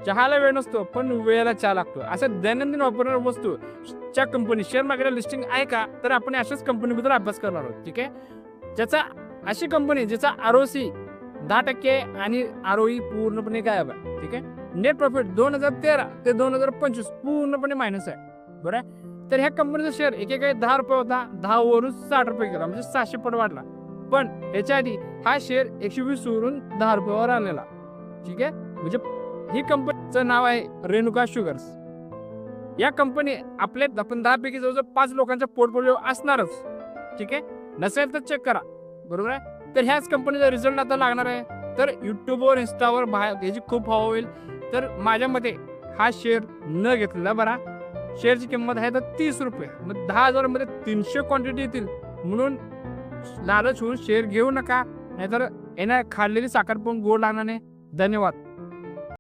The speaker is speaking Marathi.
चहाला वेळ नसतो पण वेळेला चहा लागतो. असं दैनंदिन वापरणाऱ्या वस्तूच्या कंपनी शेअर मार्केटला लिस्टिंग आहे का, तर आपण अशाच कंपनीबद्दल अभ्यास करणार आहोत. ठीक आहे. ज्याचा अशी कंपनी ज्याचा ROC 10% आणि ROE पूर्णपणे गायब आहे. ठीक आहे. नेट प्रॉफिट 2013 ते 2025 पूर्णपणे मायनस आहे. बरं आहे. तर ह्या कंपनीचा शेअर एकेकाळी ₹10 होता, 10 वरून ₹60 गेला, म्हणजे 600 पट वाढला. पण ह्याच्या आधी हा शेअर 120 वरून ₹10 वर आलेला. ठीक आहे. म्हणजे ही कंपनीचं नाव आहे रेणुका शुगर्स. या कंपनी आपण 10 पैकी जवळजवळ 5 लोकांचा पोर्टफोलिओ असणारच. ठीक आहे. नसेल तर चेक करा. बरोबर आहे. तर ह्याच कंपनीचा रिझल्ट आता लागणार आहे. तर युट्यूबवर इंस्टावर ह्याची खूप हवा होईल. तर माझ्या मते हा शेअर न घेतलेला बरा. शेअरची किंमत आहे तर ₹30. मग 10,000 मध्ये 300 क्वांटिटी येतील. म्हणून लालच होऊन शेअर घेऊ नका, नाहीतर खाल्लेली साखर पण गोड लागणार नाही. धन्यवाद.